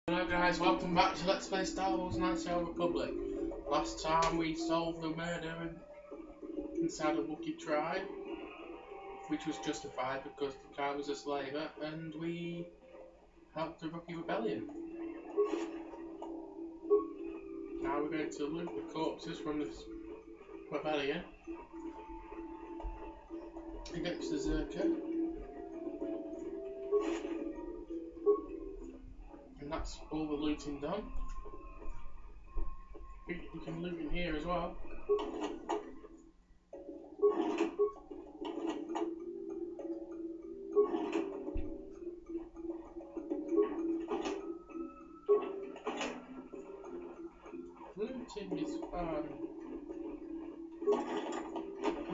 Hello guys, welcome back to Let's Play Star Wars Knights of the Old Republic. Last time we solved the murder inside a Wookiee tribe, which was justified because the guy was a slaver, and we helped the Wookiee rebellion. Now we're going to loot the corpses from this rebellion against the Zerka. And that's all the looting done. We can loot in here as well. Looting is fun.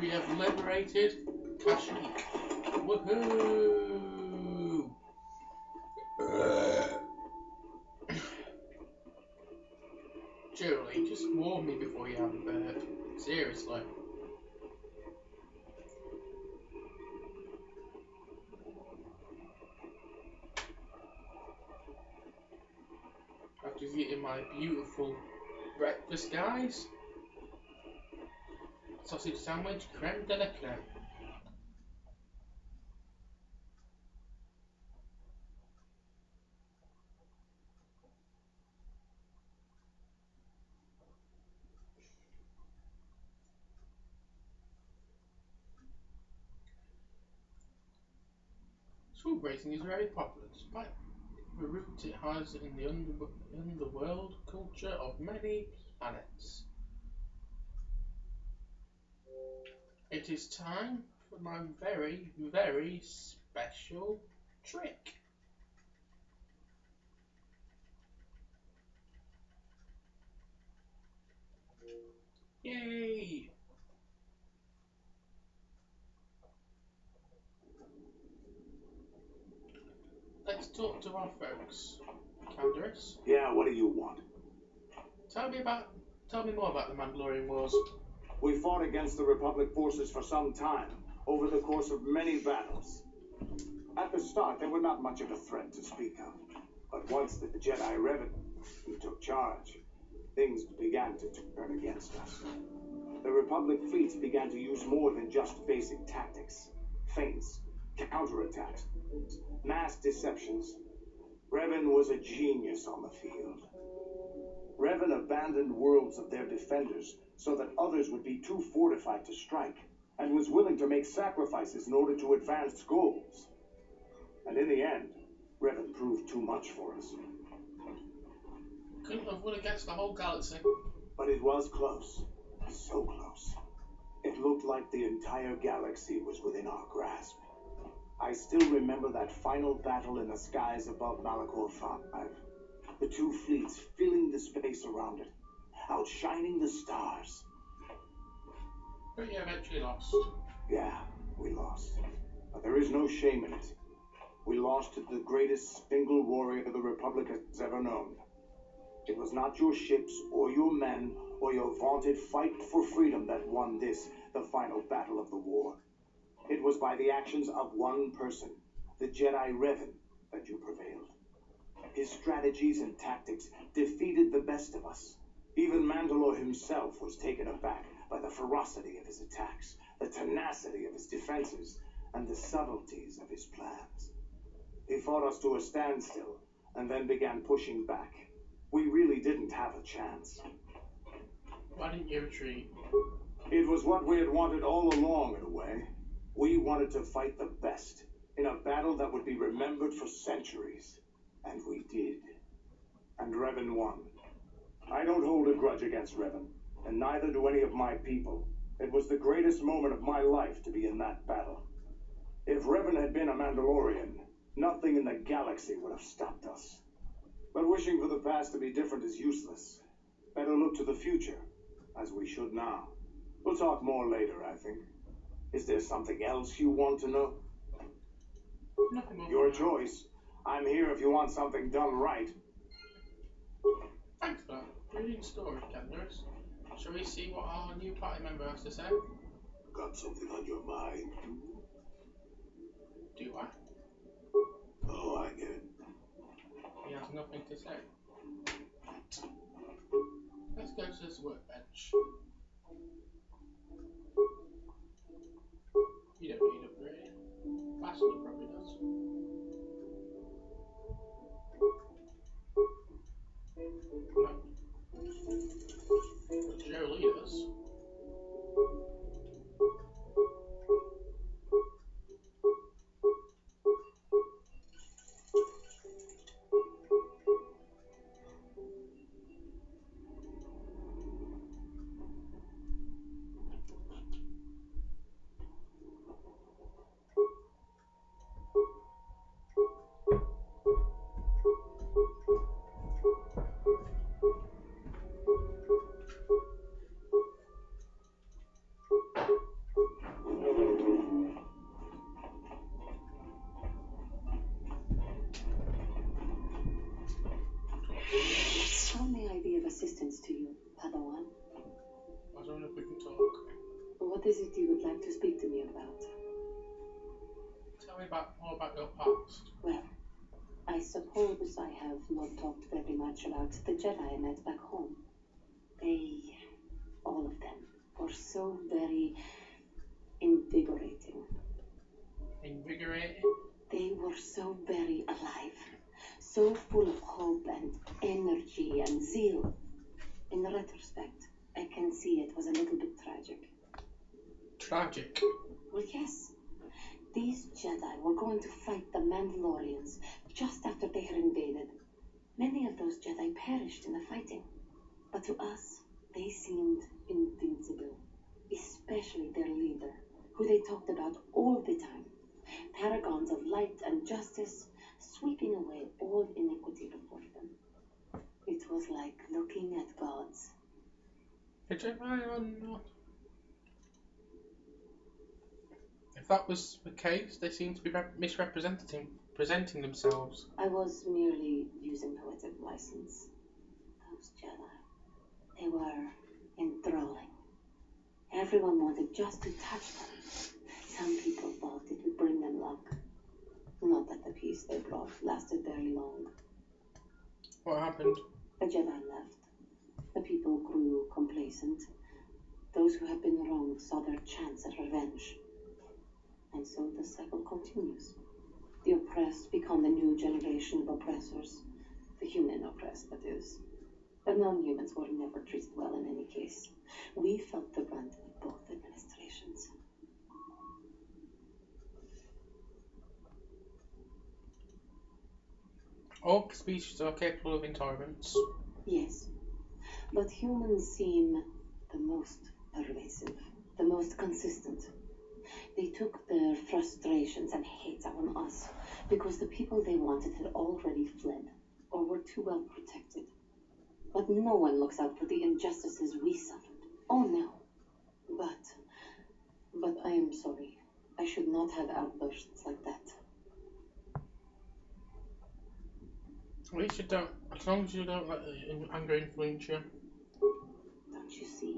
We have liberated Kashyyyk. Woohoo! Julie, just warn me before you have a bird. Seriously. After eating my beautiful breakfast, guys. Sausage sandwich, creme de la creme. Swoop racing is very popular, despite the roots it has in the underworld culture of many planets. It is time for my very, very special trick. Yay! Let's talk to our folks. Canderous? Yeah, what do you want? Tell me more about the Mandalorian Wars. We fought against the Republic forces for some time, over the course of many battles. At the start, they were not much of a threat to speak of. But once the Jedi Revan took charge, things began to turn against us. The Republic fleets began to use more than just basic tactics. Feints, counterattacks, mass deceptions. Revan was a genius on the field. Revan abandoned worlds of their defenders so that others would be too fortified to strike, and was willing to make sacrifices in order to advance goals. And in the end, Revan proved too much for us. Couldn't have won against the whole galaxy. But it was close. So close. It looked like the entire galaxy was within our grasp. I still remember that final battle in the skies above Malachor 5. The two fleets filling the space around it, outshining the stars. But you eventually lost. Yeah, we lost. But there is no shame in it. We lost to the greatest single warrior the Republic has ever known. It was not your ships or your men or your vaunted fight for freedom that won this, the final battle of the war. It was by the actions of one person, the Jedi Revan, that you prevailed. His strategies and tactics defeated the best of us. Even Mandalore himself was taken aback by the ferocity of his attacks, the tenacity of his defenses, and the subtleties of his plans. He fought us to a standstill, and then began pushing back. We really didn't have a chance. Why didn't you retreat? It was what we had wanted all along, in a way. We wanted to fight the best, in a battle that would be remembered for centuries. And we did. And Revan won. I don't hold a grudge against Revan, and neither do any of my people. It was the greatest moment of my life to be in that battle. If Revan had been a Mandalorian, nothing in the galaxy would have stopped us. But wishing for the past to be different is useless. Better look to the future, as we should now. We'll talk more later, I think. Is there something else you want to know? Nothing more. Your choice. I'm here if you want something done right. Thanks for that. Brilliant story, Canderous. Shall we see what our new party member has to say? Got something on your mind? Do I? Oh, I get it. He has nothing to say. Let's go to this workbench. You don't need upgrade. Bastila probably does. No. But Jolie does. How may I be of assistance to you, Padawan? I don't know if we can talk. What is it you would like to speak to me about? Tell me more about your past. Well, I suppose I have not talked very much about the Jedi I met back home. They, all of them, were so very invigorating. Invigorating? They were so very alive, so full of hope and energy and zeal. In retrospect, I can see it was a little bit tragic. Tragic? Well, yes. These Jedi were going to fight the Mandalorians just after they had invaded. Many of those Jedi perished in the fighting. But to us, they seemed invincible. Especially their leader, who they talked about all the time. Paragons of light and justice, sweeping away all iniquity before them. It was like looking at gods. The Jedi are not. If that was the case, they seem to be presenting themselves. I was merely using poetic license. Those Jedi, they were enthralling. Everyone wanted just to touch them. Some people thought it would bring them luck. Not that the peace they brought lasted very long. What happened? The Jedi left. The people grew complacent. Those who had been wronged saw their chance at revenge. And so the cycle continues. The oppressed become the new generation of oppressors. The human oppressed, that is. The non-humans were never treated well in any case. We felt the brunt of both administrations. All species are capable of intolerance. Yes. But humans seem the most pervasive, the most consistent. They took their frustrations and hate on us because the people they wanted had already fled or were too well protected. But no one looks out for the injustices we suffered. Oh no. But I am sorry. I should not have outbursts like that. At least you don't, as long as you don't let anger influence you. Don't you see?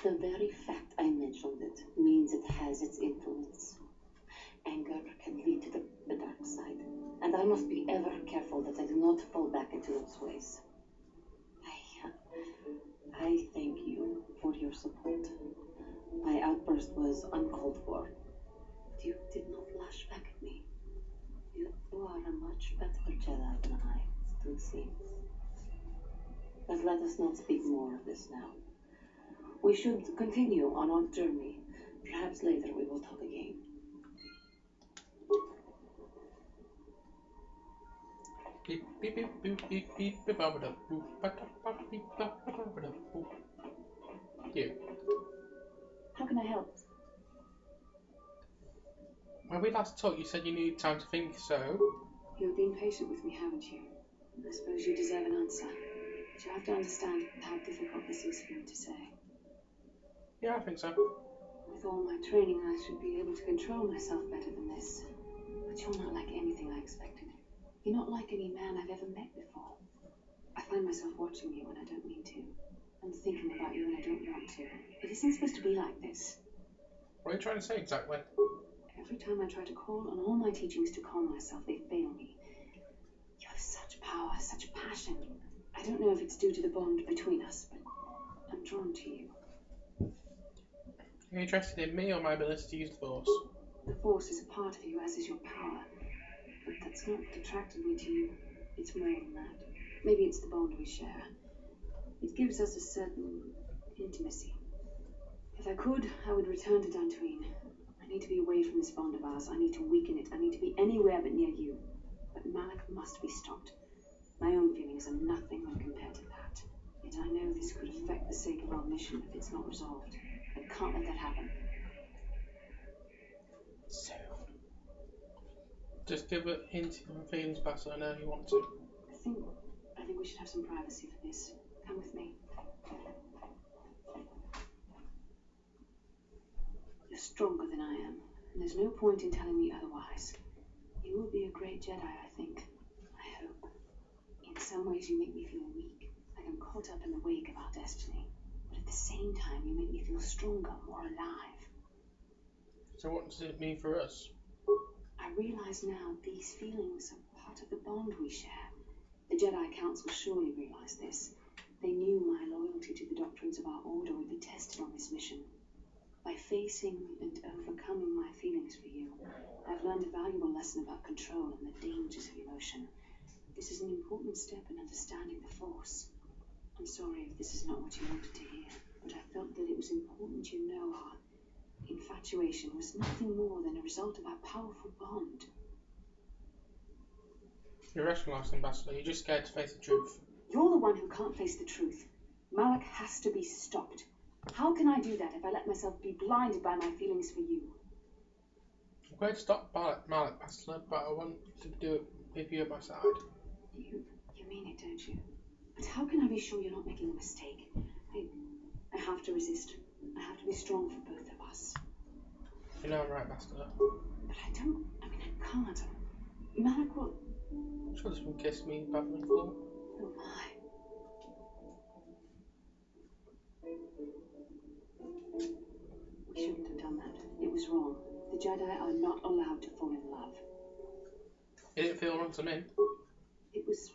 The very fact I mentioned it means it has its influence. Anger can lead to the dark side, and I must be ever careful that I do not fall back into those ways. I thank you for your support. My outburst was uncalled for. But you did not lash back at me. You are a much better Jedi than I, it would seem. But let us not speak more of this now. We should continue on our journey. Perhaps later we will talk again. Beep beep beep boop beep beep beep ba da boop ba da ba beep ba ba da boop. You. How can I help? When we last talked, you said you needed time to think, so. You've been patient with me, haven't you? I suppose you deserve an answer. But you have to understand how difficult this is for me to say. Yeah, I think so. With all my training, I should be able to control myself better than this. But you're not like anything I expected. You're not like any man I've ever met before. I find myself watching you when I don't mean to. And thinking about you when I don't want to. It isn't supposed to be like this. What are you trying to say exactly? Every time I try to call on all my teachings to calm myself, they fail me. You have such power, such passion. I don't know if it's due to the bond between us, but I'm drawn to you. Are you interested in me or my ability to use the Force? The Force is a part of you, as is your power. But that's not what attracted me to you. It's more than that. Maybe it's the bond we share. It gives us a certain intimacy. If I could, I would return to Dantooine. I need to be away from this bond of ours. I need to weaken it. I need to be anywhere but near you. But Malik must be stopped. My own feelings are nothing when compared to that. Yet I know this could affect the sake of our mission if it's not resolved. I can't let that happen. So, just give a hint of your feelings, Bastila. I know you want to. I think we should have some privacy for this. Come with me. You're stronger than I am, and there's no point in telling me otherwise. You will be a great Jedi, I think. I hope. In some ways you make me feel weak, like I'm caught up in the wake of our destiny. But at the same time you make me feel stronger, more alive. So what does it mean for us? I realize now these feelings are part of the bond we share. The Jedi Council surely realized this. They knew my loyalty to the doctrines of our order would be tested on this mission. By facing and overcoming my feelings for you, I've learned a valuable lesson about control and the dangers of emotion. This is an important step in understanding the Force. I'm sorry if this is not what you wanted to hear, but I felt that it was important you know our infatuation was nothing more than a result of our powerful bond. You're rationalising, Bastila. You're just scared to face the truth. You're the one who can't face the truth. Malik has to be stopped. How can I do that if I let myself be blinded by my feelings for you? I'm going to stop Malik, Bastila, but I want to do it with you at my side. You mean it, don't you? But how can I be sure you're not making a mistake? I have to resist. I have to be strong for both of us. You know I'm right, Bastila. But I can't. Malik will... Sure this one kiss me, babbling floor. Oh my. We shouldn't have done that. It was wrong. The Jedi are not allowed to fall in love. It didn't feel wrong to me. It was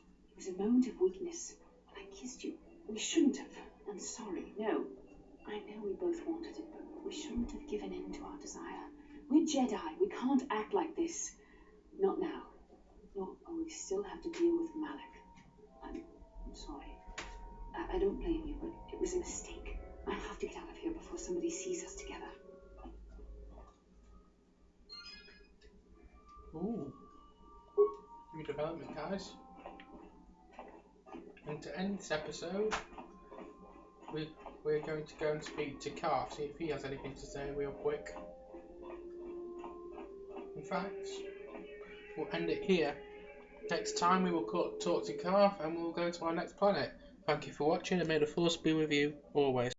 a moment of weakness. When I kissed you, we shouldn't have. I'm sorry. No. I know we both wanted it, but we shouldn't have given in to our desire. We're Jedi. We can't act like this. Not now. Not while we still have to deal with Malik. I'm sorry. I don't blame you, but it was a mistake. I have to get out of here before somebody sees us together. Ooh. New development, guys. And to end this episode, we're going to go and speak to Karf, see if he has anything to say real quick. In fact, we'll end it here. Next time we will talk to Karf and we'll go to our next planet. Thank you for watching and may the Force be with you always.